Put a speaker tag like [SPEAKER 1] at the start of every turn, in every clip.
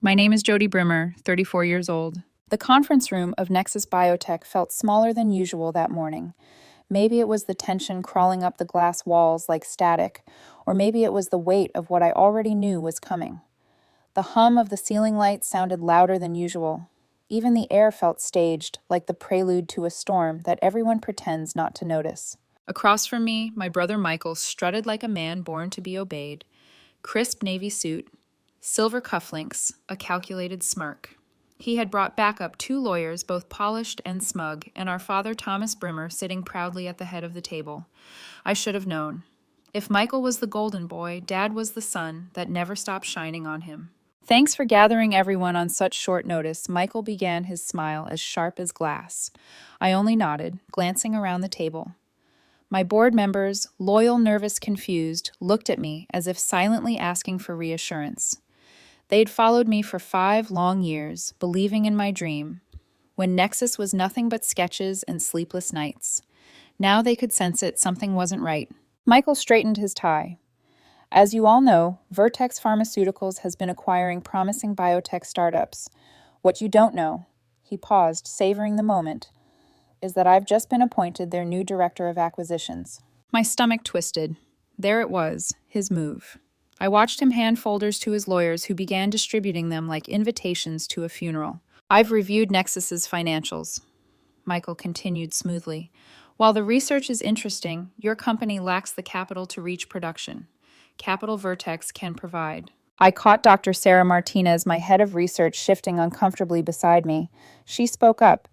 [SPEAKER 1] My name is Jody Brimmer, 34 years old. The conference room of Nexus Biotech felt smaller than usual that morning. Maybe it was the tension crawling up the glass walls like static, or maybe it was the weight of what I already knew was coming. The hum of the ceiling lights sounded louder than usual. Even the air felt staged, like the prelude to a storm that everyone pretends not to notice. Across from me, my brother Michael strutted like a man born to be obeyed. Crisp navy suit, silver cufflinks, a calculated smirk. He had brought back up two lawyers, both polished and smug, and our father Thomas Brimmer sitting proudly at the head of the table. I should have known. If Michael was the golden boy, Dad was the sun that never stopped shining on him. Thanks for gathering everyone on such short notice. Michael began, his smile as sharp as glass. I only nodded, glancing around the table. My board members, loyal, nervous, confused, looked at me as if silently asking for reassurance. They'd followed me for 5 long years, believing in my dream, when Nexus was nothing but sketches and sleepless nights. Now they could sense it, something wasn't right. Michael straightened his tie. As you all know, Vertex Pharmaceuticals has been acquiring promising biotech startups. What you don't know, he paused, savoring the moment, is that I've just been appointed their new director of acquisitions. My stomach twisted. There it was, his move. I watched him hand folders to his lawyers, who began distributing them like invitations to a funeral. I've reviewed Nexus's financials, Michael continued smoothly. While the research is interesting, your company lacks the capital to reach production. Capital Vertex can provide. I caught Dr. Sarah Martinez, my head of research, shifting uncomfortably beside me. She spoke up.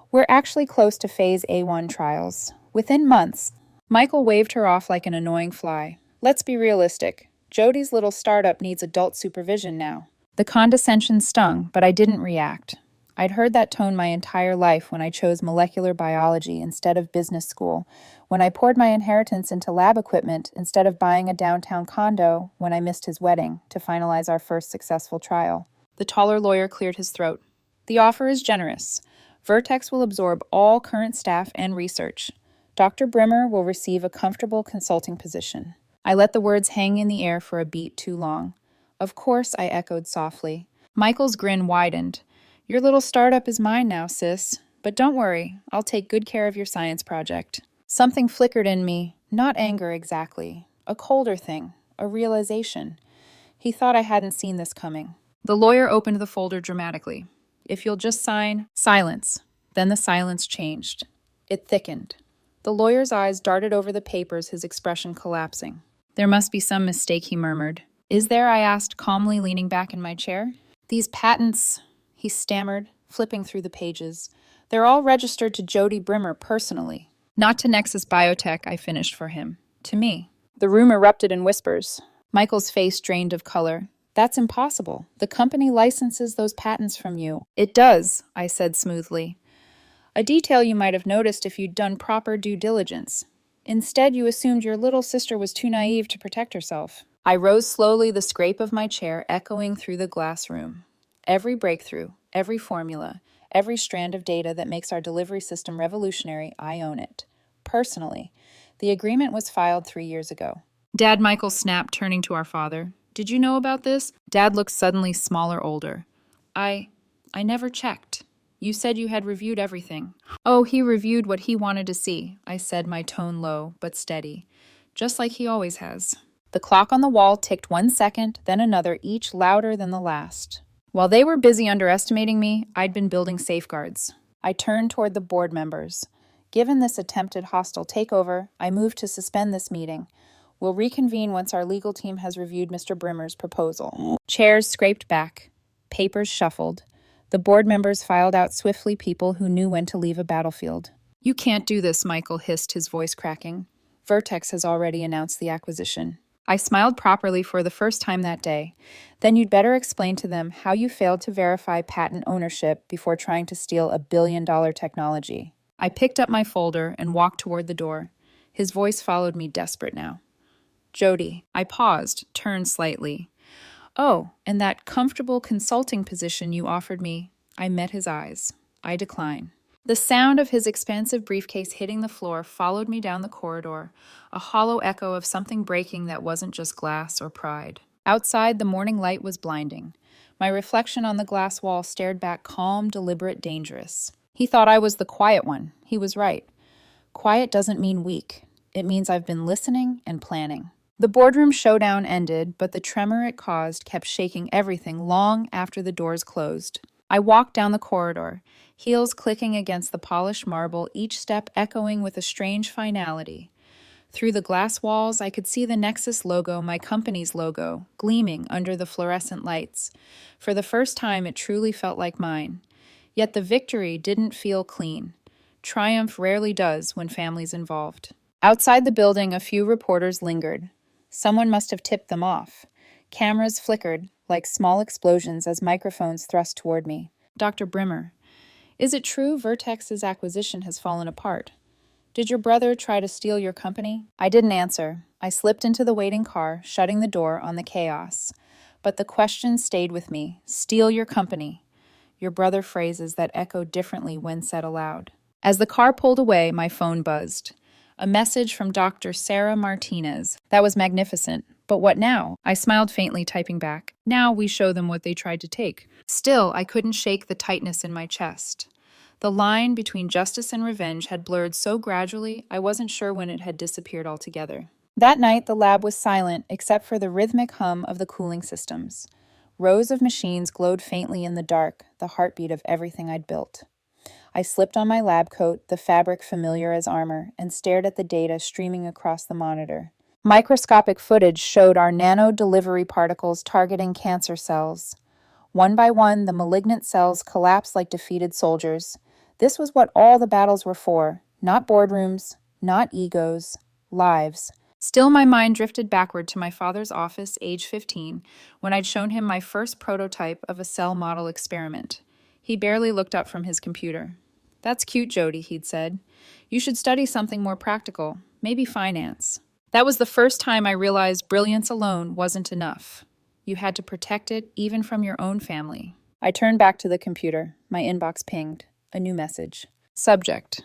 [SPEAKER 1] We're actually close to phase A1 trials. Within months. Michael waved her off like an annoying fly. Let's be realistic. Jody's little startup needs adult supervision now. The condescension stung, but I didn't react. I'd heard that tone my entire life when I chose molecular biology instead of business school, when I poured my inheritance into lab equipment instead of buying a downtown condo when I missed his wedding to finalize our first successful trial. The taller lawyer cleared his throat. The offer is generous. Vertex will absorb all current staff and research. Dr. Brimmer will receive a comfortable consulting position. I let the words hang in the air for a beat too long. Of course, I echoed softly. Michael's grin widened. Your little startup is mine now, sis. But don't worry, I'll take good care of your science project. Something flickered in me, not anger exactly. A colder thing, a realization. He thought I hadn't seen this coming. The lawyer opened the folder dramatically. If you'll just sign, silence. Then the silence changed. It thickened. The lawyer's eyes darted over the papers, his expression collapsing. There must be some mistake, he murmured. Is there? I asked, calmly leaning back in my chair. These patents, he stammered, flipping through the pages. They're all registered to Jody Brimmer personally. Not to Nexus Biotech, I finished for him. To me. The room erupted in whispers. Michael's face drained of color. That's impossible. The company licenses those patents from you. It does, I said smoothly. A detail you might have noticed if you'd done proper due diligence. Instead, you assumed your little sister was too naive to protect herself. I rose slowly, the scrape of my chair echoing through the glass room. Every breakthrough, every formula, every strand of data that makes our delivery system revolutionary, I own it. Personally. The agreement was filed 3 years ago. Dad, Michael snapped, turning to our father. Did you know about this? Dad looked suddenly smaller, older. I never checked. You said you had reviewed everything. Oh, he reviewed what he wanted to see, I said, my tone low but steady. Just like he always has. The clock on the wall ticked 1 second, then another, each louder than the last. While they were busy underestimating me, I'd been building safeguards. I turned toward the board members. Given this attempted hostile takeover, I moved to suspend this meeting. We'll reconvene once our legal team has reviewed Mr. Brimmer's proposal. Chairs scraped back. Papers shuffled. The board members filed out swiftly, people who knew when to leave a battlefield. You can't do this, Michael hissed, his voice cracking. Vertex has already announced the acquisition. I smiled properly for the first time that day. Then you'd better explain to them how you failed to verify patent ownership before trying to steal $1 billion technology. I picked up my folder and walked toward the door. His voice followed me, desperate now. Jody. I paused, turned slightly. Oh, and that comfortable consulting position you offered me. I met his eyes. I decline. The sound of his expansive briefcase hitting the floor followed me down the corridor, a hollow echo of something breaking that wasn't just glass or pride. Outside, the morning light was blinding. My reflection on the glass wall stared back calm, deliberate, dangerous. He thought I was the quiet one. He was right. Quiet doesn't mean weak. It means I've been listening and planning. The boardroom showdown ended, but the tremor it caused kept shaking everything long after the doors closed. I walked down the corridor, heels clicking against the polished marble, each step echoing with a strange finality. Through the glass walls, I could see the Nexus logo, my company's logo, gleaming under the fluorescent lights. For the first time, it truly felt like mine. Yet the victory didn't feel clean. Triumph rarely does when family's involved. Outside the building, a few reporters lingered. Someone must have tipped them off. Cameras flickered, like small explosions as microphones thrust toward me. Dr. Brimmer, is it true Vertex's acquisition has fallen apart? Did your brother try to steal your company? I didn't answer. I slipped into the waiting car, shutting the door on the chaos. But the question stayed with me. Steal your company. Your brother phrases that echoed differently when said aloud. As the car pulled away, my phone buzzed. A message from Dr. Sarah Martinez. That was magnificent. But what now? I smiled faintly, typing back. Now we show them what they tried to take. Still, I couldn't shake the tightness in my chest. The line between justice and revenge had blurred so gradually, I wasn't sure when it had disappeared altogether. That night, the lab was silent, except for the rhythmic hum of the cooling systems. Rows of machines glowed faintly in the dark, the heartbeat of everything I'd built. I slipped on my lab coat, the fabric familiar as armor, and stared at the data streaming across the monitor. Microscopic footage showed our nano-delivery particles targeting cancer cells. One by one, the malignant cells collapsed like defeated soldiers. This was what all the battles were for. Not boardrooms, not egos, lives. Still, my mind drifted backward to my father's office, age 15, when I'd shown him my first prototype of a cell model experiment. He barely looked up from his computer. That's cute, Jody, he'd said. You should study something more practical, maybe finance. That was the first time I realized brilliance alone wasn't enough. You had to protect it, even from your own family. I turned back to the computer. My inbox pinged. A new message. Subject.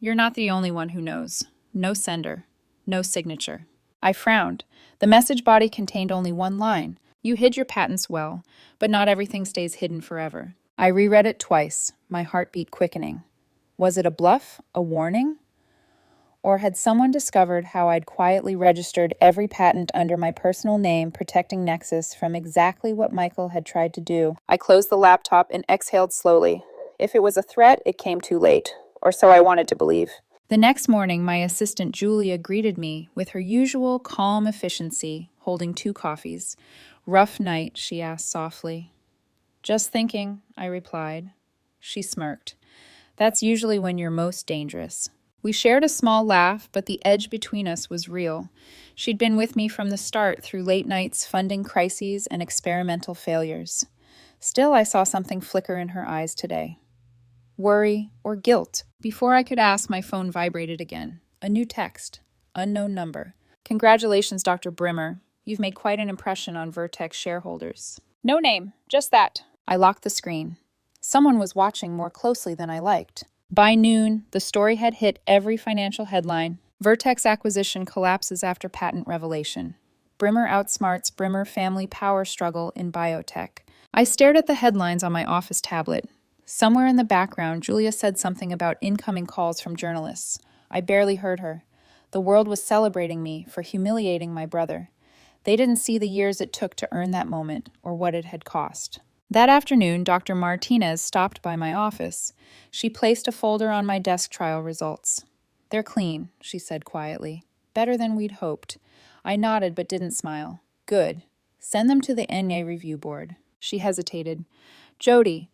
[SPEAKER 1] You're not the only one who knows. No sender. No signature. I frowned. The message body contained only one line. You hid your patents well, but not everything stays hidden forever. I reread it twice, my heartbeat quickening. Was it a bluff? A warning? Or had someone discovered how I'd quietly registered every patent under my personal name, protecting Nexus from exactly what Michael had tried to do? I closed the laptop and exhaled slowly. If it was a threat, it came too late, or so I wanted to believe. The next morning, my assistant Julia greeted me with her usual calm efficiency, holding 2 coffees. Rough night, she asked softly. Just thinking, I replied. She smirked. That's usually when you're most dangerous. We shared a small laugh, but the edge between us was real. She'd been with me from the start through late nights, funding crises, and experimental failures. Still, I saw something flicker in her eyes today. Worry or guilt. Before I could ask, my phone vibrated again. A new text. Unknown number. Congratulations, Dr. Brimmer. You've made quite an impression on Vertex shareholders. No name, just that. I locked the screen. Someone was watching more closely than I liked. By noon, the story had hit every financial headline. Vertex acquisition collapses after patent revelation. Brimmer outsmarts Brimmer family power struggle in biotech. I stared at the headlines on my office tablet. Somewhere in the background, Julia said something about incoming calls from journalists. I barely heard her. The world was celebrating me for humiliating my brother. They didn't see the years it took to earn that moment, or what it had cost. That afternoon, Dr. Martinez stopped by my office. She placed a folder on my desk. Trial results. They're clean, she said quietly. Better than we'd hoped. I nodded but didn't smile. Good. Send them to the NA review board. She hesitated. Jody,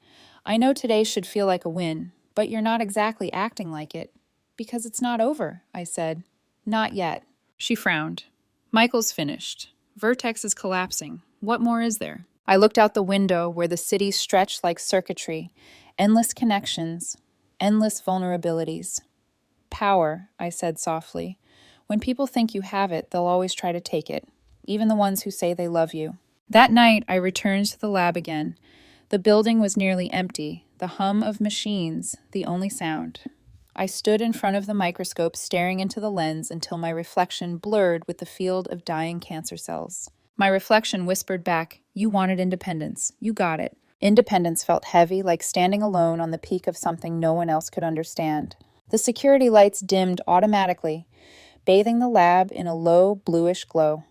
[SPEAKER 1] I know today should feel like a win, but you're not exactly acting like it. Because it's not over, I said. Not yet. She frowned. Michael's finished. Vertex is collapsing. What more is there? I looked out the window where the city stretched like circuitry. Endless connections. Endless vulnerabilities. Power, I said softly. When people think you have it, they'll always try to take it. Even the ones who say they love you. That night, I returned to the lab again. The building was nearly empty. The hum of machines, the only sound. I stood in front of the microscope staring into the lens until my reflection blurred with the field of dying cancer cells. My reflection whispered back, "You wanted independence. You got it." Independence felt heavy, like standing alone on the peak of something no one else could understand. The security lights dimmed automatically, bathing the lab in a low, bluish glow.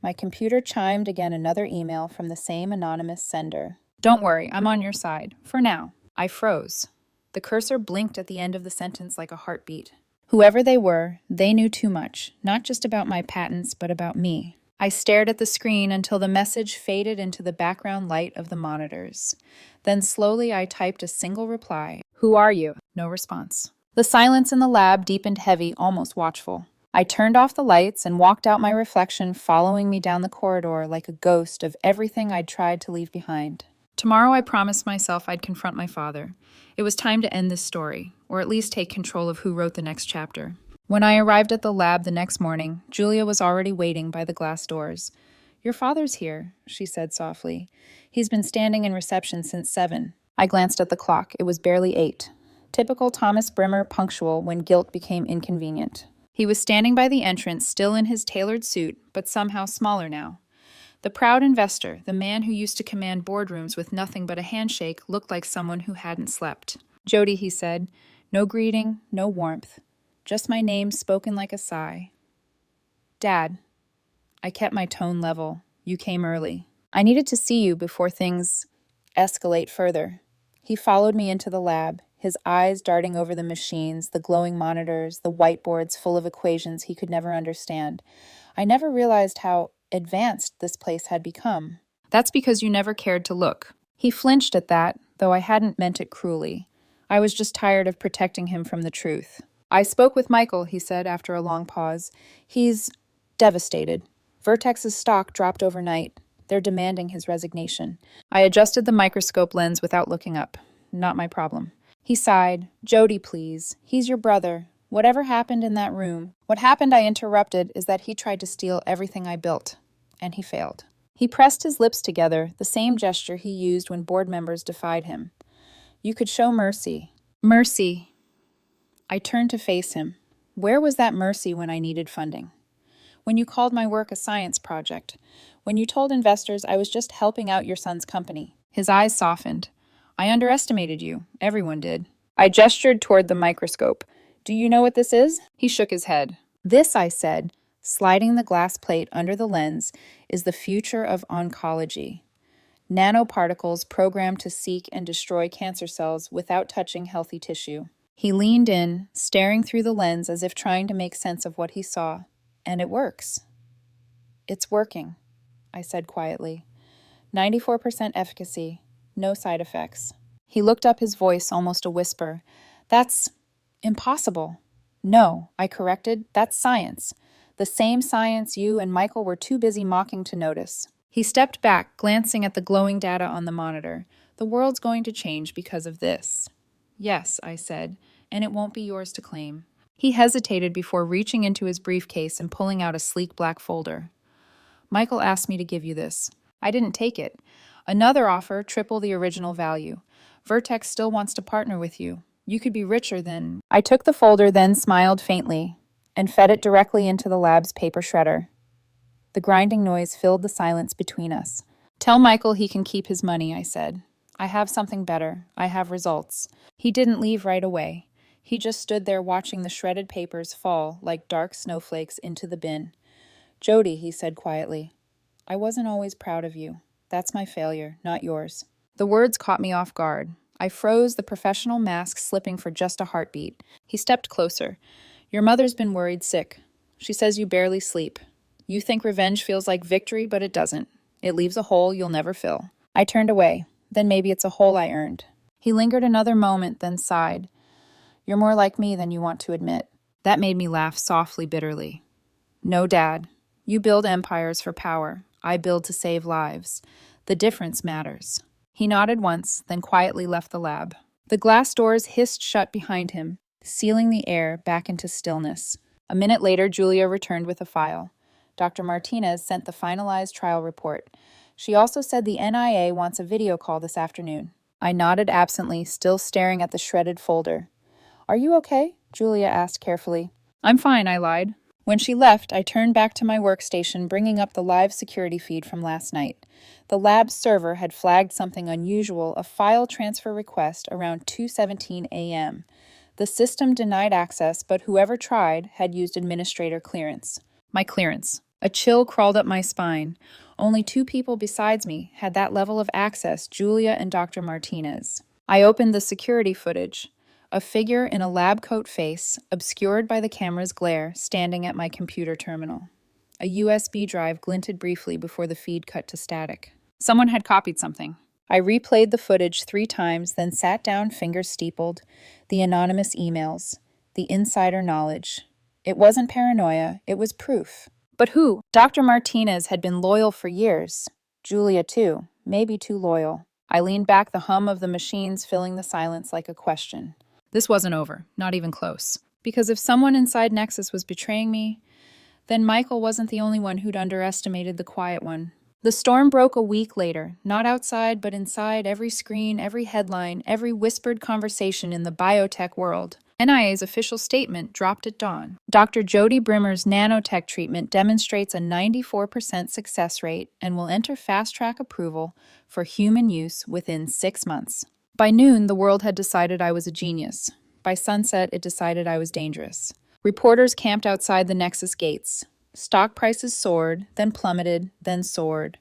[SPEAKER 1] My computer chimed again, another email from the same anonymous sender. "Don't worry, I'm on your side. For now." I froze. The cursor blinked at the end of the sentence like a heartbeat. Whoever they were, they knew too much, not just about my patents, but about me. I stared at the screen until the message faded into the background light of the monitors. Then slowly I typed a single reply. "Who are you?" No response. The silence in the lab deepened heavy, almost watchful. I turned off the lights and walked out, my reflection following me down the corridor like a ghost of everything I'd tried to leave behind. Tomorrow I promised myself I'd confront my father. It was time to end this story, or at least take control of who wrote the next chapter. When I arrived at the lab the next morning, Julia was already waiting by the glass doors. "Your father's here," she said softly. "He's been standing in reception since 7. I glanced at the clock. It was barely 8. Typical Thomas Brimmer, punctual when guilt became inconvenient. He was standing by the entrance, still in his tailored suit, but somehow smaller now. The proud investor, the man who used to command boardrooms with nothing but a handshake, looked like someone who hadn't slept. "Jody," he said. No greeting, no warmth. Just my name spoken like a sigh. "Dad." I kept my tone level. "You came early. I needed to see you before things escalate further." He followed me into the lab, his eyes darting over the machines, the glowing monitors, the whiteboards full of equations he could never understand. I never realized how advanced this place had become. "That's because you never cared to look." He flinched at that, though I hadn't meant it cruelly. I was just tired of protecting him from the truth. "I spoke with Michael," he said after a long pause. "He's devastated. Vertex's stock dropped overnight. They're demanding his resignation." I adjusted the microscope lens without looking up. Not my problem. He sighed. "Jody, please. He's your brother. Whatever happened in that room." "What happened," I interrupted, "is that he tried to steal everything I built. And he failed." He pressed his lips together, the same gesture he used when board members defied him. "You could show mercy." Mercy. I turned to face him. Where was that mercy when I needed funding? When you called my work a science project. When you told investors I was just helping out your son's company. His eyes softened. "I underestimated you. Everyone did." I gestured toward the microscope. "Do you know what this is?" He shook his head. "This," I said, sliding the glass plate under the lens, "is the future of oncology. Nanoparticles programmed to seek and destroy cancer cells without touching healthy tissue." He leaned in, staring through the lens as if trying to make sense of what he saw. "And it works." "It's working," I said quietly. 94% efficacy, no side effects." He looked up, his voice almost a whisper. "That's impossible." "No," I corrected, "that's science. The same science you and Michael were too busy mocking to notice." He stepped back, glancing at the glowing data on the monitor. "The world's going to change because of this." "Yes," I said, "and it won't be yours to claim." He hesitated before reaching into his briefcase and pulling out a sleek black folder. "Michael asked me to give you this." I didn't take it. "Another offer, triple the original value. Vertex still wants to partner with you. You could be richer than—" I took the folder, then smiled faintly and fed it directly into the lab's paper shredder. The grinding noise filled the silence between us. "Tell Michael he can keep his money," I said. "I have something better. I have results." He didn't leave right away. He just stood there watching the shredded papers fall like dark snowflakes into the bin. "Jody," he said quietly, "I wasn't always proud of you. That's my failure, not yours." The words caught me off guard. I froze, the professional mask slipping for just a heartbeat. He stepped closer. "Your mother's been worried sick. She says you barely sleep. You think revenge feels like victory, but it doesn't. It leaves a hole you'll never fill." I turned away. "Then maybe it's a hole I earned." He lingered another moment, then sighed. "You're more like me than you want to admit." That made me laugh softly, bitterly. "No, Dad. You build empires for power. I build to save lives. The difference matters." He nodded once, then quietly left the lab. The glass doors hissed shut behind him, sealing the air back into stillness. A minute later, Julia returned with a file. Dr. Martinez sent the finalized trial report. She also said the NIA wants a video call this afternoon. I nodded absently, still staring at the shredded folder. "Are you okay?" Julia asked carefully. "I'm fine," I lied. When she left, I turned back to my workstation, bringing up the live security feed from last night. The lab's server had flagged something unusual, a file transfer request around 2:17 a.m. The system denied access, but whoever tried had used administrator clearance. My clearance. A chill crawled up my spine. Only two people besides me had that level of access, Julia and Dr. Martinez. I opened the security footage. A figure in a lab coat face, obscured by the camera's glare, standing at my computer terminal. A USB drive glinted briefly before the feed cut to static. Someone had copied something. I replayed the footage 3 times, then sat down, fingers steepled. The anonymous emails. The insider knowledge. It wasn't paranoia, it was proof. But who? Dr. Martinez had been loyal for years. Julia, too. Maybe too loyal. I leaned back, the hum of the machines filling the silence like a question. This wasn't over, not even close. Because if someone inside Nexus was betraying me, then Michael wasn't the only one who'd underestimated the quiet one. The storm broke a week later, not outside but inside every screen, every headline, every whispered conversation in the biotech world. NIA's official statement dropped at dawn. Dr. Jody Brimmer's nanotech treatment demonstrates a 94% success rate and will enter fast-track approval for human use within 6 months. By noon, the world had decided I was a genius. By sunset, it decided I was dangerous. Reporters camped outside the Nexus gates. Stock prices soared, then plummeted, then soared.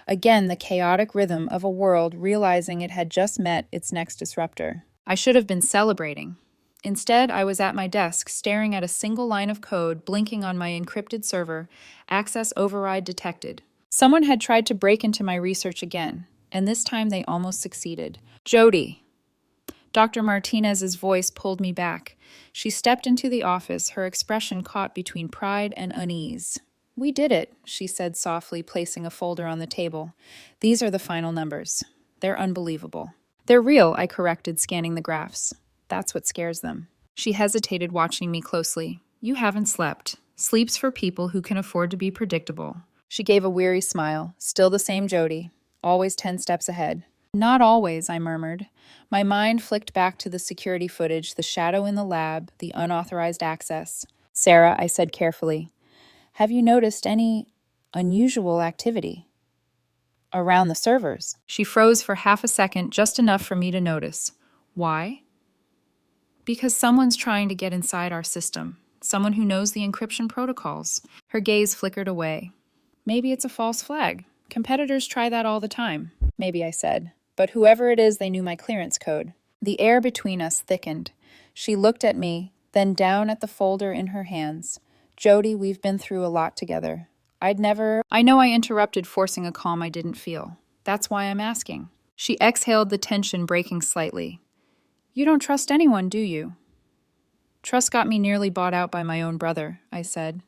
[SPEAKER 1] Again, the chaotic rhythm of a world realizing it had just met its next disruptor. I should have been celebrating. Instead, I was at my desk, staring at a single line of code, blinking on my encrypted server, access override detected. Someone had tried to break into my research again, and this time they almost succeeded. Jody. Dr. Martinez's voice pulled me back. She stepped into the office, her expression caught between pride and unease. We did it, she said softly, placing a folder on the table. These are the final numbers. They're unbelievable. They're real, I corrected, scanning the graphs. That's what scares them. She hesitated, watching me closely. You haven't slept. Sleep's for people who can afford to be predictable. She gave a weary smile. Still the same Jody. Always 10 steps ahead. Not always, I murmured. My mind flicked back to the security footage, the shadow in the lab, the unauthorized access. Sarah, I said carefully, have you noticed any unusual activity around the servers? She froze for half a second, just enough for me to notice. Why? Because someone's trying to get inside our system. Someone who knows the encryption protocols. Her gaze flickered away. Maybe it's a false flag. Competitors try that all the time. Maybe, I said. But whoever it is, they knew my clearance code. The air between us thickened. She looked at me, then down at the folder in her hands. Jody, we've been through a lot together. I know I interrupted, forcing a calm I didn't feel. That's why I'm asking. She exhaled, the tension breaking slightly. You don't trust anyone, do you? Trust got me nearly bought out by my own brother, I said.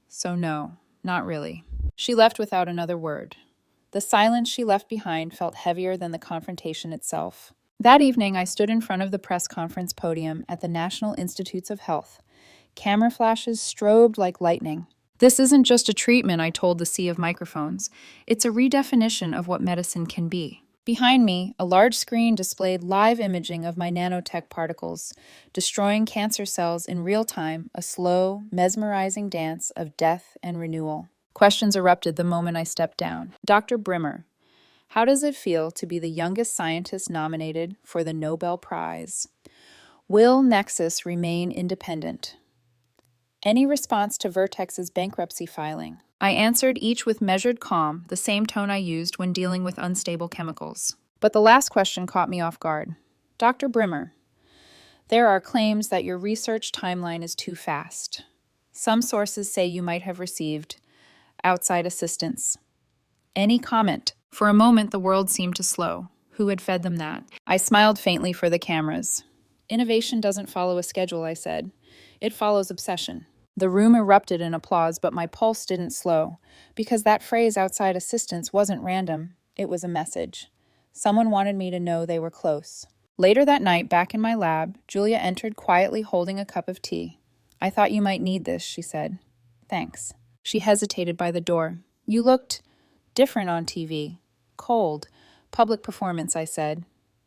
[SPEAKER 1] So no, not really. She left without another word. The silence she left behind felt heavier than the confrontation itself. That evening, I stood in front of the press conference podium at the National Institutes of Health. Camera flashes strobed like lightning. This isn't just a treatment, I told the sea of microphones. It's a redefinition of what medicine can be. Behind me, a large screen displayed live imaging of my nanotech particles, destroying cancer cells in real time, a slow, mesmerizing dance of death and renewal. Questions erupted the moment I stepped down. Dr. Brimmer, how does it feel to be the youngest scientist nominated for the Nobel Prize? Will Nexus remain independent? Any response to Vertex's bankruptcy filing? I answered each with measured calm, the same tone I used when dealing with unstable chemicals. But the last question caught me off guard. Dr. Brimmer, there are claims that your research timeline is too fast. Some sources say you might have received outside assistance. Any comment? For a moment, the world seemed to slow. Who had fed them that? I smiled faintly for the cameras. Innovation doesn't follow a schedule, I said. It follows obsession. The room erupted in applause, but my pulse didn't slow, because that phrase outside assistance wasn't random. It was a message. Someone wanted me to know they were close. Later that night, back in my lab, Julia entered quietly holding a cup of tea. I thought you might need this, she said. Thanks. She hesitated by the door. You looked different on TV. Cold. Public performance, I said.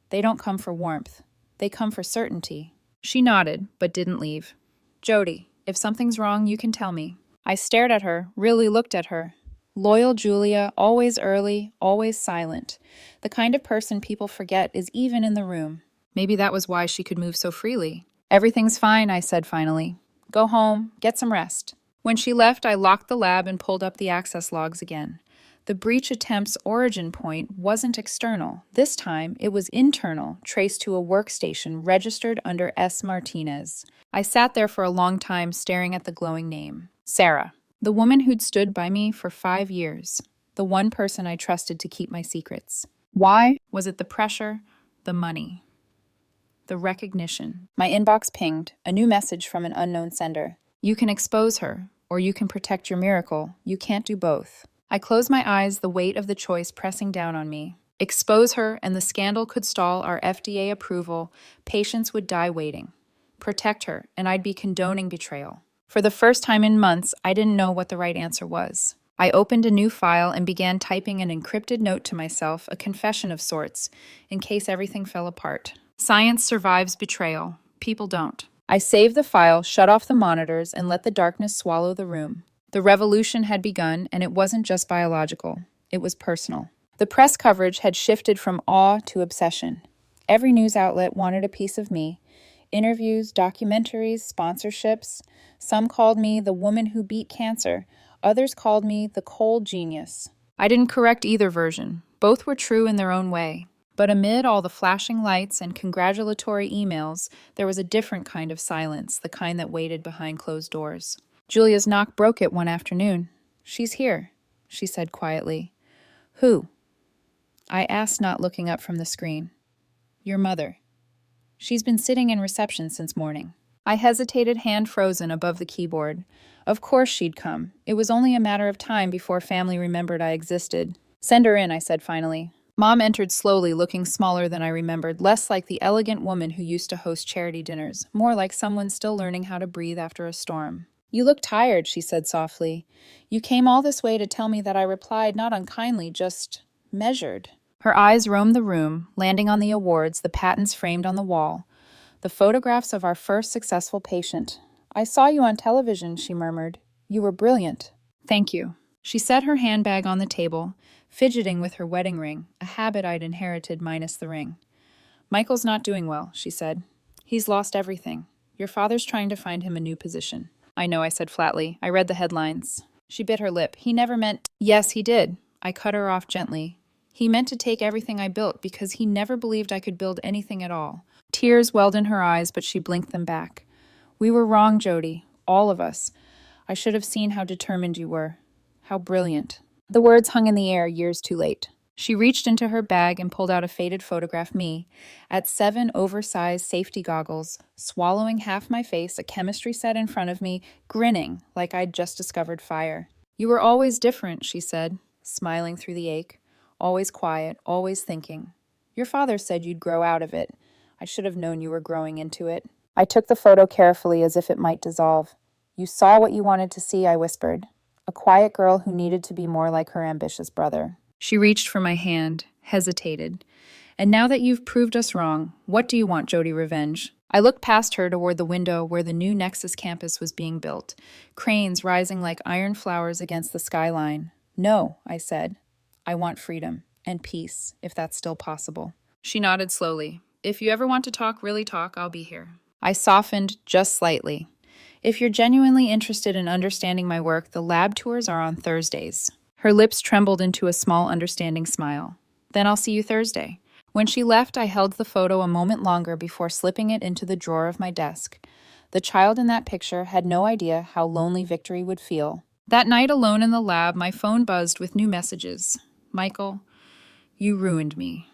[SPEAKER 1] They don't come for warmth. They come for certainty. She nodded, but didn't leave. Jody, If something's wrong, you can tell me. I stared at her, really looked at her. Loyal Julia, always early, always silent. The kind of person people forget is even in the room. Maybe that was why she could move so freely. Everything's fine, I said finally. Go home, get some rest. When she left, I locked the lab and pulled up the access logs again. The breach attempt's origin point wasn't external. This time, it was internal, traced to a workstation registered under S. Martinez. I sat there for a long time staring at the glowing name. Sarah. The woman who'd stood by me for 5 years. The one person I trusted to keep my secrets. Why? Was it the pressure? The money? The recognition? My inbox pinged, a new message from an unknown sender. You can expose her, or you can protect your miracle. You can't do both. I closed my eyes, the weight of the choice pressing down on me. Expose her, and the scandal could stall our FDA approval. Patients would die waiting. Protect her, and I'd be condoning betrayal. For the first time in months, I didn't know what the right answer was. I opened a new file and began typing an encrypted note to myself, a confession of sorts, in case everything fell apart. Science survives betrayal. People don't. I saved the file, shut off the monitors, and let the darkness swallow the room. The revolution had begun, and it wasn't just biological. It was personal. The press coverage had shifted from awe to obsession. Every news outlet wanted a piece of me. Interviews, documentaries, sponsorships. Some called me the woman who beat cancer. Others called me the cold genius. I didn't correct either version. Both were true in their own way. But amid all the flashing lights and congratulatory emails, there was a different kind of silence, the kind that waited behind closed doors. Julia's knock broke it one afternoon. She's here, she said quietly. Who? I asked, not looking up from the screen. Your mother. She's been sitting in reception since morning. I hesitated, hand frozen above the keyboard. Of course she'd come. It was only a matter of time before family remembered I existed. Send her in, I said finally. Mom entered slowly, looking smaller than I remembered, less like the elegant woman who used to host charity dinners, more like someone still learning how to breathe after a storm. You look tired, she said softly. You came all this way to tell me that I replied not unkindly, just measured. Her eyes roamed the room, landing on the awards, the patents framed on the wall, the photographs of our first successful patient. I saw you on television, she murmured. You were brilliant. Thank you. She set her handbag on the table, fidgeting with her wedding ring, a habit I'd inherited minus the ring. Michael's not doing well, she said. He's lost everything. Your father's trying to find him a new position. I know, I said flatly. I read the headlines. She bit her lip. He never meant— Yes, he did. I cut her off gently. He meant to take everything I built because he never believed I could build anything at all. Tears welled in her eyes, but she blinked them back. We were wrong, Jody. All of us. I should have seen how determined you were. How brilliant. The words hung in the air years too late. She reached into her bag and pulled out a faded photograph me, at 7 oversized safety goggles, swallowing half my face, a chemistry set in front of me, grinning like I'd just discovered fire. You were always different, she said, smiling through the ache. Always quiet, always thinking. Your father said you'd grow out of it. I should have known you were growing into it. I took the photo carefully as if it might dissolve. You saw what you wanted to see, I whispered. A quiet girl who needed to be more like her ambitious brother. She reached for my hand, hesitated. And now that you've proved us wrong, what do you want, Jody Revenge? I looked past her toward the window where the new Nexus campus was being built, cranes rising like iron flowers against the skyline. No, I said. I want freedom and peace, if that's still possible. She nodded slowly. If you ever want to talk, really talk, I'll be here. I softened just slightly. If you're genuinely interested in understanding my work, the lab tours are on Thursdays. Her lips trembled into a small, understanding smile. Then I'll see you Thursday. When she left, I held the photo a moment longer before slipping it into the drawer of my desk. The child in that picture had no idea how lonely Victory would feel. That night alone in the lab, my phone buzzed with new messages. Michael, you ruined me.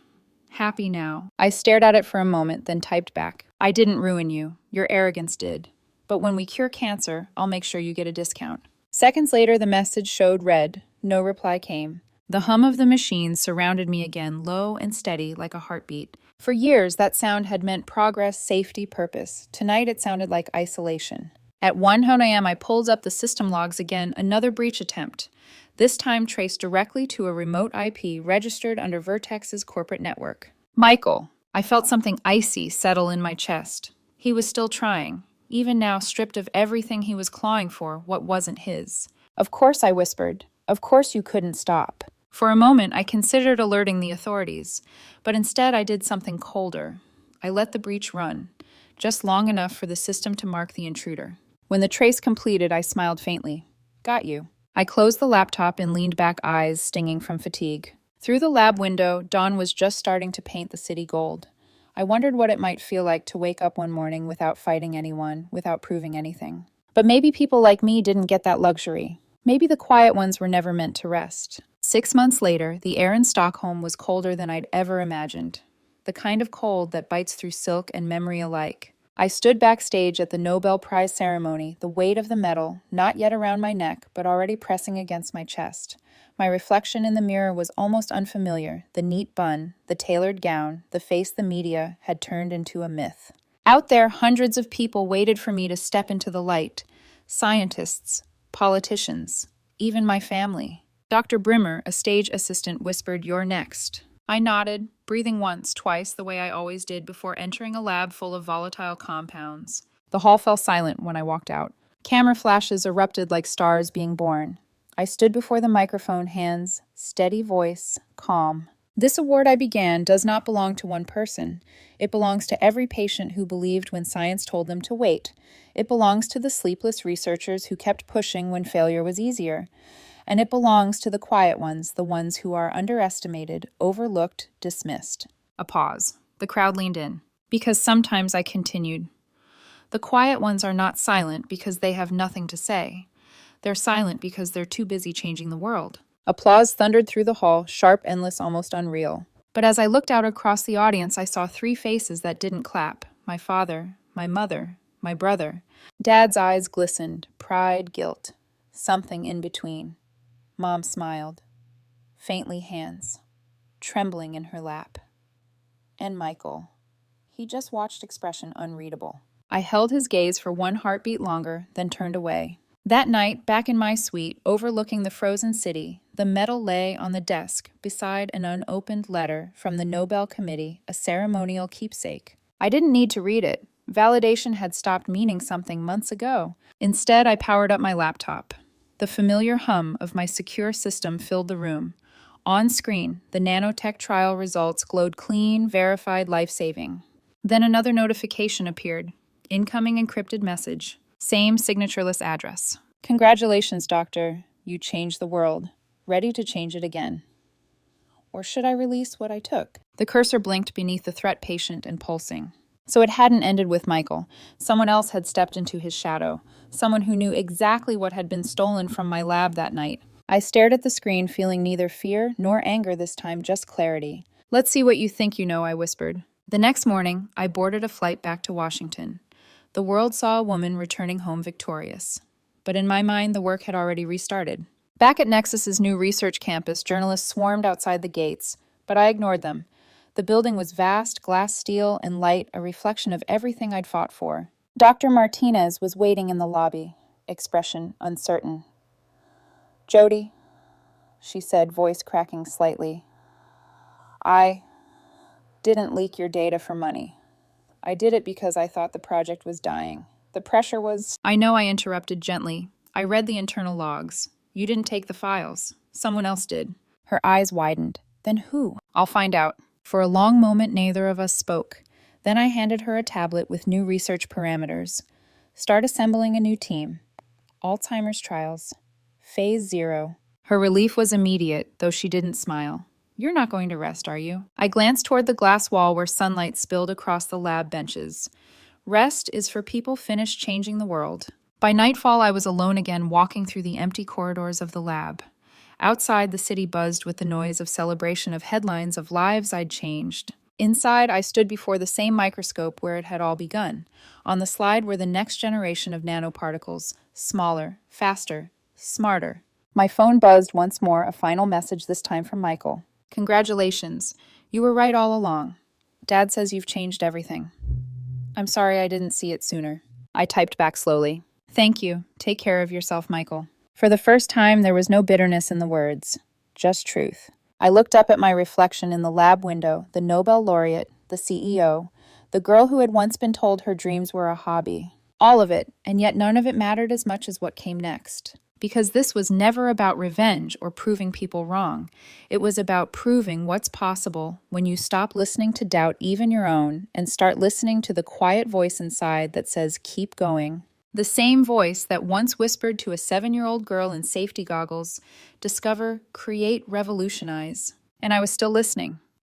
[SPEAKER 1] Happy now. I stared at it for a moment, then typed back. I didn't ruin you. Your arrogance did. But when we cure cancer, I'll make sure you get a discount. Seconds later, the message showed red. No reply came. The hum of the machine surrounded me again, low and steady like a heartbeat. For years, that sound had meant progress, safety, purpose. Tonight, it sounded like isolation. At 1 a.m., I pulled up the system logs again, another breach attempt. This time traced directly to a remote IP registered under Vertex's corporate network. Michael. I felt something icy settle in my chest. He was still trying. even now stripped of everything he was clawing for, what wasn't his. Of course, I whispered. Of course you couldn't stop. For a moment, I considered alerting the authorities, but instead I did something colder. I let the breach run, just long enough for the system to mark the intruder. When the trace completed, I smiled faintly. Got you. I closed the laptop and leaned back, eyes stinging from fatigue. Through the lab window, dawn was just starting to paint the city gold. I wondered what it might feel like to wake up one morning without fighting anyone, without proving anything. But maybe people like me didn't get that luxury. Maybe the quiet ones were never meant to rest. 6 months later, the air in Stockholm was colder than I'd ever imagined. The kind of cold that bites through silk and memory alike. I stood backstage at the Nobel Prize ceremony, the weight of the medal, not yet around my neck, but already pressing against my chest. My reflection in the mirror was almost unfamiliar. The neat bun, the tailored gown, the face the media had turned into a myth. Out there, hundreds of people waited for me to step into the light. Scientists, politicians, even my family. Dr. Brimmer, a stage assistant, whispered, "You're next." I nodded, breathing once, twice, the way I always did before entering a lab full of volatile compounds. The hall fell silent when I walked out. Camera flashes erupted like stars being born. I stood before the microphone, hands, steady voice, calm. This award, I began, does not belong to one person. It belongs to every patient who believed when science told them to wait. It belongs to the sleepless researchers who kept pushing when failure was easier. And it belongs to the quiet ones, the ones who are underestimated, overlooked, dismissed. A pause. The crowd leaned in. Because sometimes I continued. The quiet ones are not silent because they have nothing to say. They're silent because they're too busy changing the world. Applause thundered through the hall, sharp, endless, almost unreal. But as I looked out across the audience, I saw 3 faces that didn't clap. My father, my mother, my brother. Dad's eyes glistened, pride, guilt, something in between. Mom smiled, faintly hands, trembling in her lap. And Michael. He just watched, expression unreadable. I held his gaze for one heartbeat longer, then turned away. That night, back in my suite, overlooking the frozen city, the medal lay on the desk beside an unopened letter from the Nobel Committee, a ceremonial keepsake. I didn't need to read it. Validation had stopped meaning something months ago. Instead, I powered up my laptop. The familiar hum of my secure system filled the room. On screen, the nanotech trial results glowed clean, verified, life-saving. Then another notification appeared. Incoming encrypted message. Same signatureless address. Congratulations, doctor. You changed the world. Ready to change it again. Or should I release what I took? The cursor blinked beneath the threat patient and pulsing. So it hadn't ended with Michael. Someone else had stepped into his shadow. Someone who knew exactly what had been stolen from my lab that night. I stared at the screen, feeling neither fear nor anger this time, just clarity. "Let's see what you think you know," I whispered. The next morning, I boarded a flight back to Washington. The world saw a woman returning home victorious. But in my mind, the work had already restarted. Back at Nexus's new research campus, journalists swarmed outside the gates, but I ignored them. The building was vast, glass steel and light, a reflection of everything I'd fought for. Dr. Martinez was waiting in the lobby, expression uncertain. "Jody," she said, voice cracking slightly. "I didn't leak your data for money. I did it because I thought the project was dying. The pressure was—" "I know," I interrupted gently. "I read the internal logs. You didn't take the files. Someone else did." Her eyes widened. "Then who?" "I'll find out." For a long moment, neither of us spoke. Then I handed her a tablet with new research parameters. "Start assembling a new team. Alzheimer's trials. Phase 0. Her relief was immediate, though she didn't smile. "You're not going to rest, are you?" I glanced toward the glass wall where sunlight spilled across the lab benches. Rest is for people finished changing the world. By nightfall, I was alone again, walking through the empty corridors of the lab. Outside, the city buzzed with the noise of celebration of headlines of lives I'd changed. Inside, I stood before the same microscope where it had all begun. On the slide were the next generation of nanoparticles, smaller, faster, smarter. My phone buzzed once more, a final message, this time from Michael. "Congratulations. You were right all along. Dad says you've changed everything." "I'm sorry I didn't see it sooner." I typed back slowly. "Thank you. Take care of yourself, Michael." For the first time, there was no bitterness in the words, just truth. I looked up at my reflection in the lab window, the Nobel laureate, the CEO, the girl who had once been told her dreams were a hobby. All of it, and yet none of it mattered as much as what came next. Because this was never about revenge or proving people wrong. It was about proving what's possible when you stop listening to doubt, even your own, and start listening to the quiet voice inside that says, keep going. The same voice that once whispered to a 7-year-old girl in safety goggles, discover, create, revolutionize. And I was still listening.